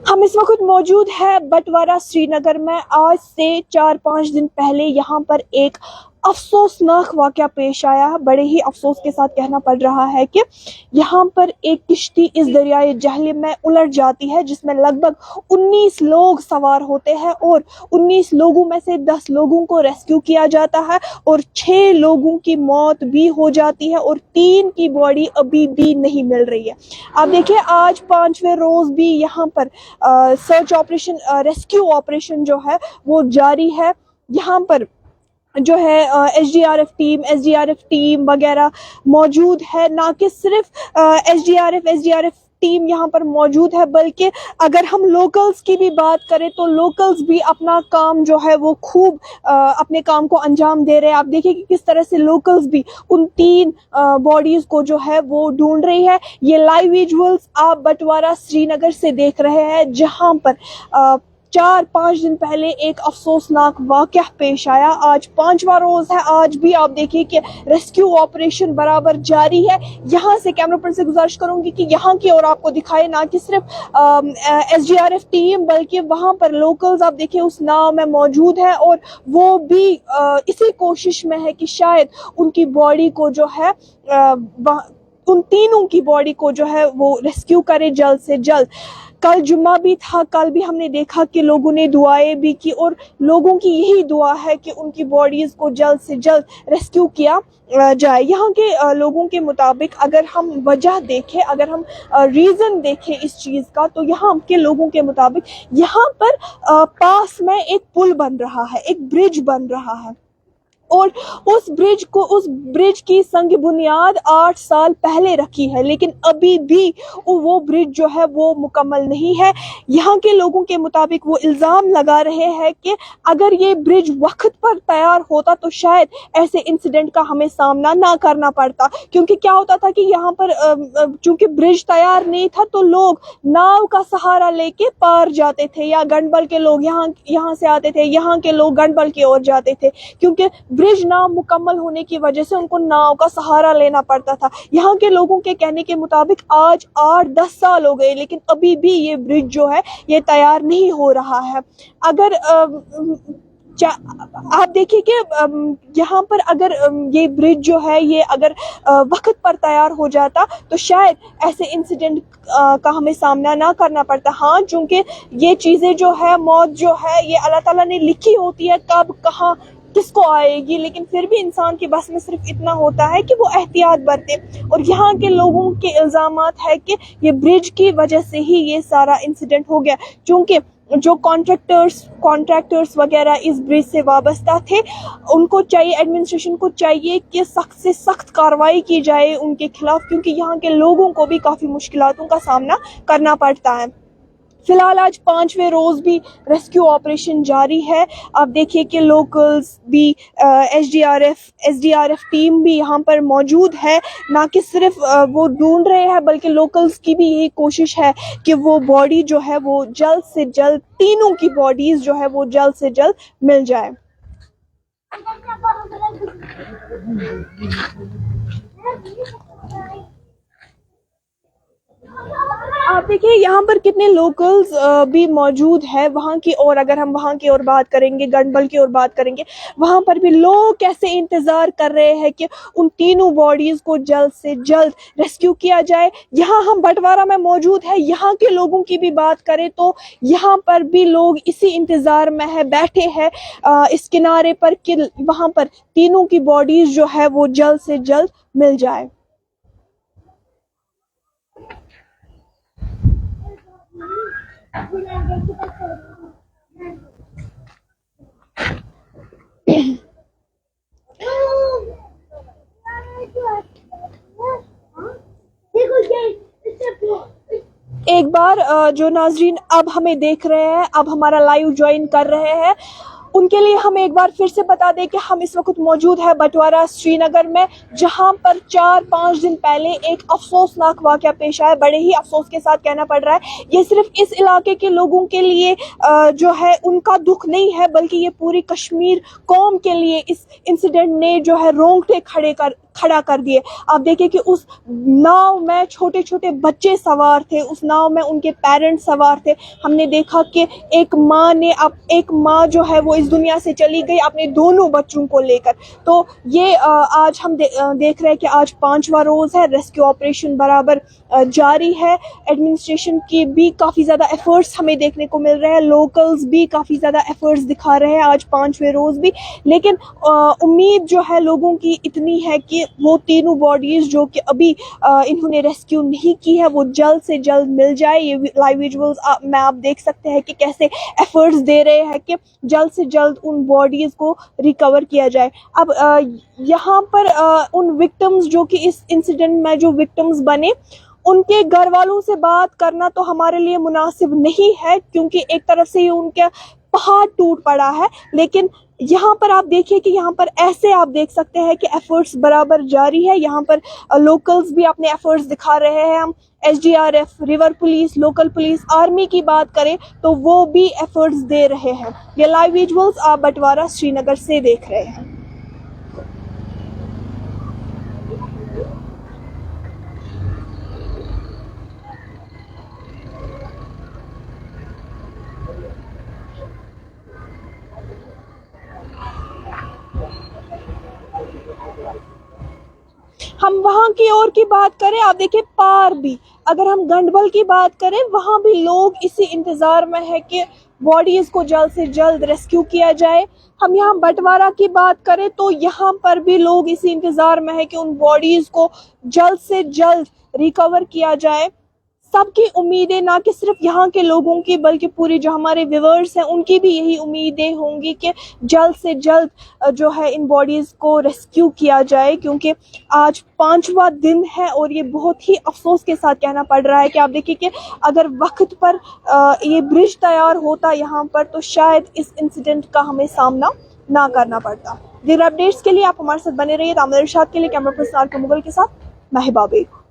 हम इस वक्त मौजूद है बटवारा श्रीनगर में। आज से 4-5 दिन पहले यहाँ पर एक अफसोसनाक वाक़या पेश आया। बड़े ही अफसोस के साथ कहना पड़ रहा है कि यहाँ पर एक किश्ती इस दरियाए जहलम में उलट जाती है जिसमें लगभग 19 लोग सवार होते हैं और 19 लोगों में से 10 लोगों को रेस्क्यू किया जाता है और 6 लोगों की मौत भी हो जाती है और 3 की बॉडी अभी भी नहीं मिल रही है। आप देखिए, आज 5वें रोज भी यहाँ पर सर्च ऑपरेशन, रेस्क्यू ऑपरेशन जो है वो जारी है। यहाँ पर जो है एसडीआरएफ टीम वगैरह मौजूद है। ना कि सिर्फ एसडीआरएफ टीम यहाँ पर मौजूद है, बल्कि अगर हम लोकल्स की भी बात करें तो लोकल्स भी अपना काम जो है वो खूब अपने काम को अंजाम दे रहे हैं। आप देखिए कि किस तरह से लोकल्स भी उन 3 बॉडीज को जो है वो ढूंढ रही है। ये लाइव विजुअल्स आप बटवारा श्रीनगर से देख रहे हैं, जहां पर 4-5 दिन पहले एक अफसोसनाक वाक़या पेश आया। आज 5वां रोज है। आज भी आप देखिए कि रेस्क्यू ऑपरेशन बराबर जारी है। यहाँ से कैमरा पर्सन से गुजारिश करूंगी कि यहाँ की ओर आपको दिखाए, ना कि सिर्फ एसडीआरएफ टीम बल्कि वहाँ पर लोकल्स आप देखिए उस नाव में मौजूद है और वो भी इसी कोशिश में है कि शायद उनकी बॉडी को जो है उन तीनों की बॉडी को जो है वो रेस्क्यू करे जल्द से जल्द। कल जुम्मा भी था, कल भी हमने देखा कि लोगों ने दुआएं भी की और लोगों की यही दुआ है कि उनकी बॉडीज को जल्द से जल्द रेस्क्यू किया जाए। यहाँ के लोगों के मुताबिक अगर हम वजह देखें, अगर हम रीज़न देखें इस चीज़ का, तो यहाँ के लोगों के मुताबिक यहाँ पर पास में एक पुल बन रहा है, एक ब्रिज बन रहा है और उस ब्रिज की संग बुनियाद 8 साल पहले रखी है, लेकिन अभी भी वो ब्रिज जो है वो मुकम्मल नहीं है। यहाँ के लोगों के मुताबिक वो इल्ज़ाम लगा रहे हैं कि अगर ये ब्रिज वक्त पर तैयार होता तो शायद ऐसे इंसिडेंट का हमें सामना ना करना पड़ता, क्योंकि क्या होता था कि यहाँ पर चूंकि ब्रिज तैयार नहीं था तो लोग नाव का सहारा लेके पार जाते थे, या गंडबल के लोग यहाँ से आते थे, यहाँ के लोग गंडबल की ओर जाते थे, क्योंकि ब्रिज ना मुकम्मल होने की वजह से उनको नाव का सहारा लेना पड़ता था। यहाँ के लोगों के कहने के मुताबिक आज 8-10 साल हो गए, लेकिन अभी भी ये ब्रिज जो है ये तैयार नहीं हो रहा है। अगर आप देखिए कि यहाँ पर अगर ये ब्रिज जो है ये अगर वक्त पर तैयार हो जाता तो शायद ऐसे इंसिडेंट का हमें सामना ना करना पड़ता। हाँ, चूंकि ये चीज़ें जो है, मौत जो है ये अल्लाह ताला ने लिखी होती है, कब कहाँ किसको आएगी, लेकिन फिर भी इंसान के बस में सिर्फ इतना होता है कि वो एहतियात बरते। और यहाँ के लोगों के इल्जामात है कि ये ब्रिज की वजह से ही ये सारा इंसिडेंट हो गया, क्योंकि जो कॉन्ट्रैक्टर्स वगैरह इस ब्रिज से वाबस्ता थे, उनको चाहिए, एडमिनिस्ट्रेशन को चाहिए कि सख्त से सख्त कार्रवाई की जाए उनके खिलाफ, क्योंकि यहाँ के लोगों को भी काफ़ी मुश्किलातों का सामना करना पड़ता है। फिलहाल आज 5वें रोज भी रेस्क्यू ऑपरेशन जारी है। आप देखिए कि लोकल्स भी, एसडीआरएफ टीम भी यहाँ पर मौजूद है। ना कि सिर्फ वो ढूंढ रहे हैं, बल्कि लोकल्स की भी यही कोशिश है कि वो बॉडी जो है वो जल्द से जल्द, तीनों की बॉडीज जो है वो जल्द से जल्द मिल जाए। आप देखिए यहाँ पर कितने लोकल्स भी मौजूद है वहाँ की। और अगर हम वहाँ की ओर बात करेंगे, गंडबल की ओर बात करेंगे, वहाँ पर भी लोग कैसे इंतजार कर रहे हैं कि उन तीनों बॉडीज को जल्द से जल्द रेस्क्यू किया जाए। यहाँ हम बटवारा में मौजूद है, यहाँ के लोगों की भी बात करें तो यहाँ पर भी लोग इसी इंतजार में है, बैठे हैं इस किनारे पर कि वहाँ पर तीनों की बॉडीज जो है वो जल्द से जल्द मिल जाए। एक बार जो नाजरीन अब हमें देख रहे हैं, अब हमारा लाइव ज्वाइन कर रहे हैं, उनके लिए हम एक बार फिर से बता दें कि हम इस वक्त मौजूद है बटवारा श्रीनगर में, जहां पर 4-5 दिन पहले एक अफसोसनाक वाक़या पेश आया। बड़े ही अफसोस के साथ कहना पड़ रहा है, ये सिर्फ इस इलाके के लोगों के लिए जो है उनका दुख नहीं है, बल्कि ये पूरी कश्मीर कौम के लिए इस इंसिडेंट ने जो है रोंगटे खड़े کھڑا کر دیے. آپ دیکھیں کہ اس ناؤ میں چھوٹے چھوٹے بچے سوار تھے, اس ناؤ میں ان کے پیرنٹس سوار تھے. ہم نے دیکھا کہ ایک ماں جو ہے وہ اس دنیا سے چلی گئی اپنے دونوں بچوں کو لے کر. تو یہ آج ہم دیکھ رہے ہیں کہ آج 5واں روز ہے, ریسکیو آپریشن برابر جاری ہے. ایڈمنسٹریشن کی بھی کافی زیادہ ایفرٹس ہمیں دیکھنے کو مل رہے ہیں, لوکلز بھی کافی زیادہ ایفرٹس دکھا رہے ہیں آج 5ویں روز بھی. لیکن امید جو ہے لوگوں کی اتنی ہے کہ وہ تینوں باڈیز جو کہ ابھی انہوں نے ریسکیو نہیں کی ہے وہ جلد سے جلد مل جائے. یہ لائیو ویژولز میں آپ دیکھ سکتے ہیں کہ کیسے ایفرٹس دے رہے ہیں کہ جلد سے جلد ان باڈیز کو ریکور کیا جائے. اب یہاں پر ان وکٹمز جو کہ اس انسیڈنٹ میں جو وکٹمز بنے ان کے گھر والوں سے بات کرنا تو ہمارے لیے مناسب نہیں ہے, کیونکہ ایک طرف سے ان کا پہاڑ ٹوٹ پڑا ہے. لیکن یہاں پر آپ دیکھیے کہ یہاں پر ایسے آپ دیکھ سکتے ہیں کہ ایفرٹس برابر جاری ہے. یہاں پر لوکلز بھی اپنے ایفرٹس دکھا رہے ہیں. ہم SDRF, river police, local police, army کی بات کریں تو وہ بھی ایفرٹس دے رہے ہیں. یہ لائیو ویژولز آپ بٹوارہ سری نگر سے دیکھ رہے ہیں. ہم وہاں کی اور کی بات کریں, آپ دیکھیں پار بھی, اگر ہم گنڈبل کی بات کریں وہاں بھی لوگ اسی انتظار میں ہے کہ باڈیز کو جلد سے جلد ریسکیو کیا جائے. ہم یہاں بٹوارہ کی بات کریں تو یہاں پر بھی لوگ اسی انتظار میں ہے کہ ان باڈیز کو جلد سے جلد ریکور کیا جائے. سب کی امیدیں نہ کہ صرف یہاں کے لوگوں کی بلکہ پوری جو ہمارے ویورز ہیں ان کی بھی یہی امیدیں ہوں گی کہ جلد سے جلد جو ہے ان باڈیز کو ریسکیو کیا جائے, کیونکہ آج 5واں دن ہے اور یہ بہت ہی افسوس کے ساتھ کہنا پڑ رہا ہے کہ آپ دیکھیں کہ اگر وقت پر یہ برج تیار ہوتا یہاں پر تو شاید اس انسیڈنٹ کا ہمیں سامنا نہ کرنا پڑتا. دیگر اپڈیٹس کے لیے آپ ہمارے ساتھ بنے رہیے. تامل ارشاد کے لیے کیمرہ پرسن آر کے مغل کے ساتھ میں ہبہ بیگ.